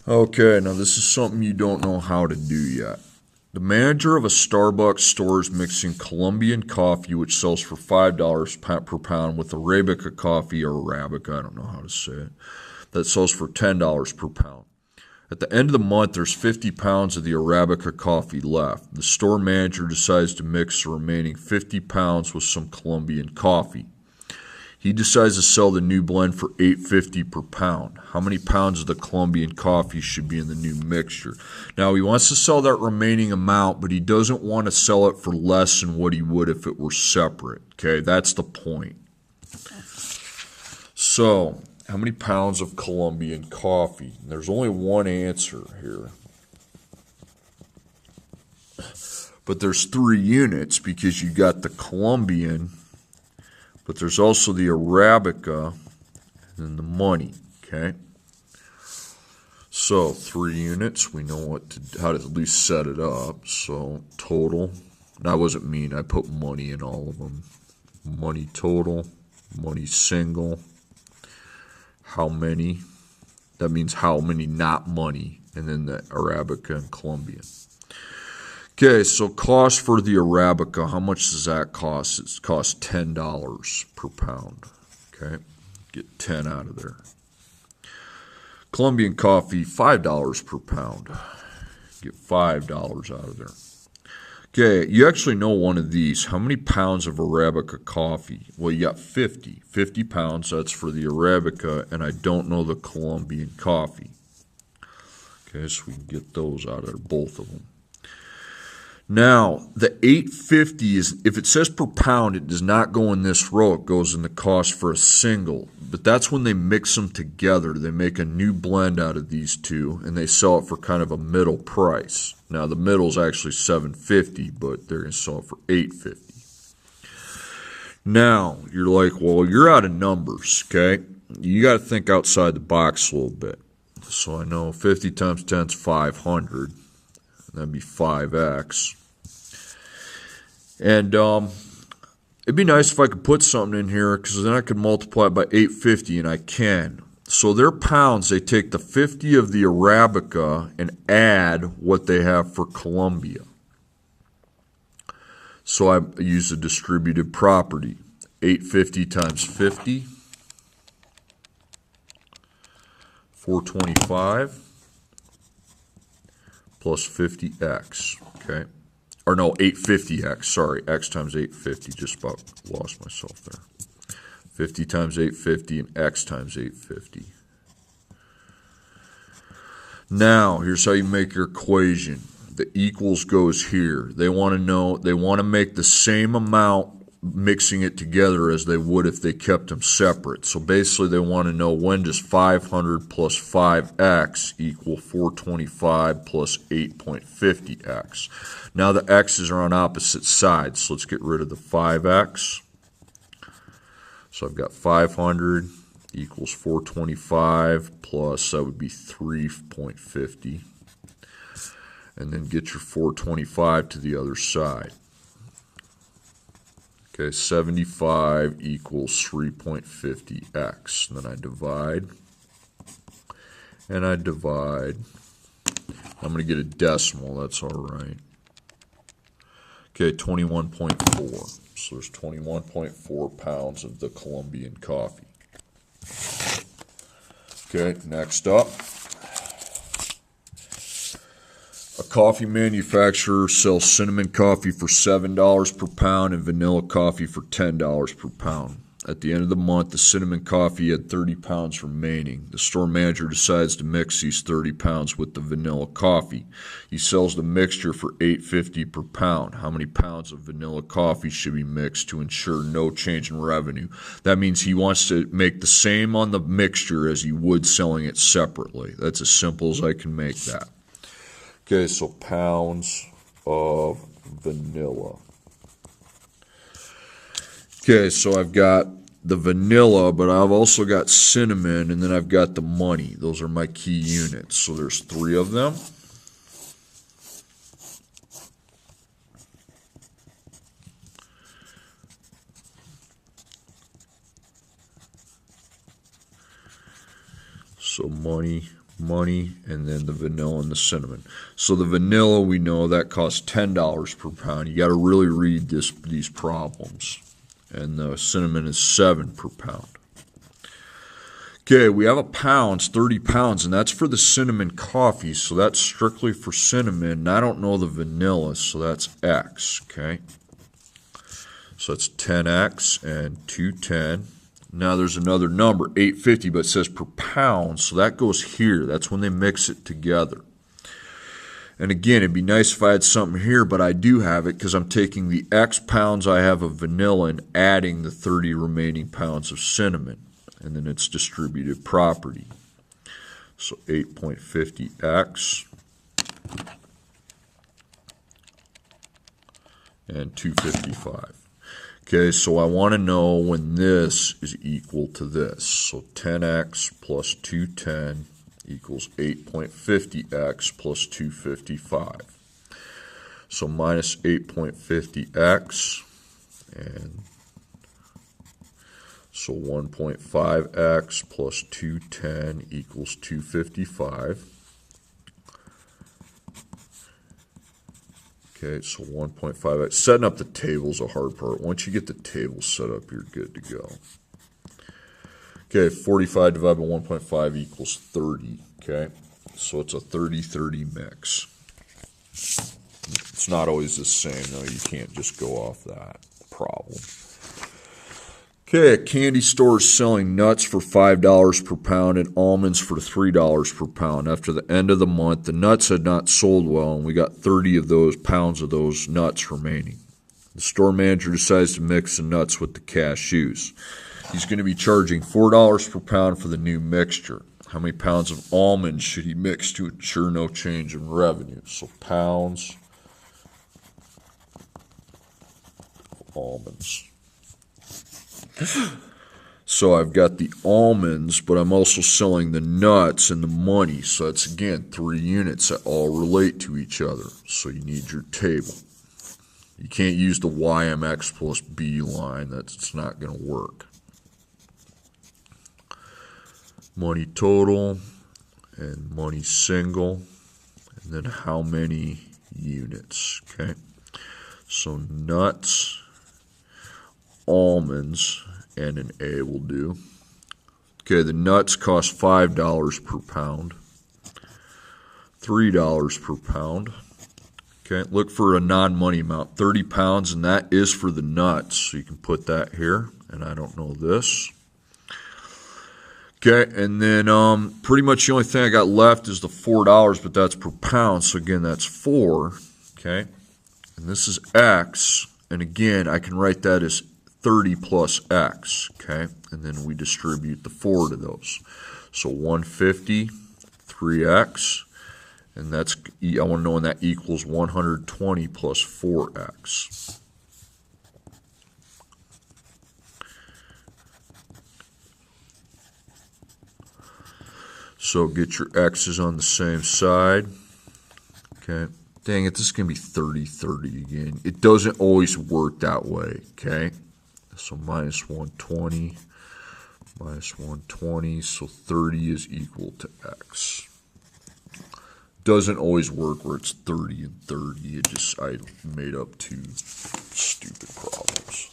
Okay, now this is something you don't know how to do yet. The manager of a Starbucks store is mixing Colombian coffee, which sells for $5 per pound, with Arabica coffee or Arabica, I don't know how to say it, that sells for $10 per pound. At the end of the month, there's 50 pounds of the Arabica coffee left. The store manager decides to mix the remaining 50 pounds with some Colombian coffee. He decides to sell the new blend for $8.50 per pound. How many pounds of the Colombian coffee should be in the new mixture? Now, he wants to sell that remaining amount, but he doesn't want to sell it for less than what he would if it were separate. Okay, that's the point. So, how many pounds of Colombian coffee? There's only one answer here. But there's 3 units because you got the Colombian, but there's also the Arabica and the money, okay? So 3 units, we know how to at least set it up. So total, that wasn't mean, I put money in all of them. Money total, money single, how many, that means how many, not money, and then the Arabica and Colombian. Okay, so cost for the Arabica, how much does that cost? It costs $10 per pound. Okay, get 10 out of there. Colombian coffee, $5 per pound. Get $5 out of there. Okay, you actually know one of these. How many pounds of Arabica coffee? Well, you got 50. 50 pounds, that's for the Arabica, and I don't know the Colombian coffee. Okay, so we can get those out of there, both of them. Now, the $8.50 is, if it says per pound, it does not go in this row. It goes in the cost for a single. But that's when they mix them together. They make a new blend out of these two, and they sell it for kind of a middle price. Now, the middle is actually $7.50, but they're going to sell it for $8.50. Now, you're like, well, you're out of numbers, okay? You got to think outside the box a little bit. So I know 50 times 10 is 500. That'd be 5x. And it'd be nice if I could put something in here, because then I could multiply it by 850, and I can. So their pounds, they take the 50 of the Arabica and add what they have for Colombia. So I use a distributive property. 850 times 50, 425. Plus 50x, okay? Or no, 850x, sorry. X times 850, just about lost myself there. 50 times 850 and x times 850. Now, here's how you make your equation. The equals goes here. They want to make the same amount mixing it together as they would if they kept them separate. So basically they want to know, when does 500 plus 5x equal 425 plus 8.50x. Now the x's are on opposite sides, so let's get rid of the 5x. So I've got 500 equals 425 plus, that would be 3.50. And then get your 425 to the other side. Okay, 75 equals 3.50x. Then I divide, and I divide. I'm going to get a decimal, that's all right. Okay, 21.4. So there's 21.4 pounds of the Colombian coffee. Okay, next up. A coffee manufacturer sells cinnamon coffee for $7 per pound and vanilla coffee for $10 per pound. At the end of the month, the cinnamon coffee had 30 pounds remaining. The store manager decides to mix these 30 pounds with the vanilla coffee. He sells the mixture for $8.50 per pound. How many pounds of vanilla coffee should be mixed to ensure no change in revenue? That means he wants to make the same on the mixture as he would selling it separately. That's as simple as I can make that. Okay, so pounds of vanilla. Okay, so I've got the vanilla, but I've also got cinnamon, and then I've got the money. Those are my key units. So there's 3 of them. So money, money, and then the vanilla and the cinnamon. So the vanilla, we know that costs $10 per pound. You got to really read these problems. And the cinnamon is $7 per pound. Okay, we have a pounds, 30 pounds, and that's for the cinnamon coffee, so that's strictly for cinnamon. And I don't know the vanilla, so that's X, okay? So that's 10X and 210. Now there's another number, 850, but it says per pound, so that goes here. That's when they mix it together. And again, it'd be nice if I had something here, but I do have it because I'm taking the X pounds I have of vanilla and adding the 30 remaining pounds of cinnamon. And then it's distributed property. So 8.50X and 255. Okay, so I want to know when this is equal to this. So 10X plus 210 equals 8.50X plus 255. So minus 8.50X, and so 1.5X plus 210 equals 255. Okay, so 1.5X. Setting up the table is a hard part. Once you get the table set up, you're good to go. Okay, 45 divided by 1.5 equals 30. Okay, so it's a 30-30 mix. It's not always the same, though. You can't just go off that problem. Okay, a candy store is selling nuts for $5 per pound and almonds for $3 per pound. After the end of the month, the nuts had not sold well, and we got 30 of those pounds of those nuts remaining. The store manager decides to mix the nuts with the cashews. He's going to be charging $4 per pound for the new mixture. How many pounds of almonds should he mix to ensure no change in revenue? So pounds of almonds. So I've got the almonds, but I'm also selling the nuts and the money. So that's, again, 3 units that all relate to each other. So you need your table. You can't use the YMX plus B line. That's not going to work. Money total and money single. And then how many units, okay? So nuts, almonds, and an A will do. Okay, the nuts cost $5 per pound, $3 per pound. Okay, look for a non-money amount, 30 pounds, and that is for the nuts. So you can put that here, and I don't know this. Okay, and then pretty much the only thing I got left is the $4, but that's per pound. So again, that's 4. Okay, and this is X, and again, I can write that as 30 plus X, okay? And then we distribute the 4 to those. So 150, 3X, and that's, I want to know when that equals 120 plus 4X. So get your X's on the same side, okay? Dang it, this is going to be 30-30 again. It doesn't always work that way, okay? So minus 120, minus 120, so 30 is equal to X. Doesn't always work where it's 30 and 30. I made up 2 stupid problems.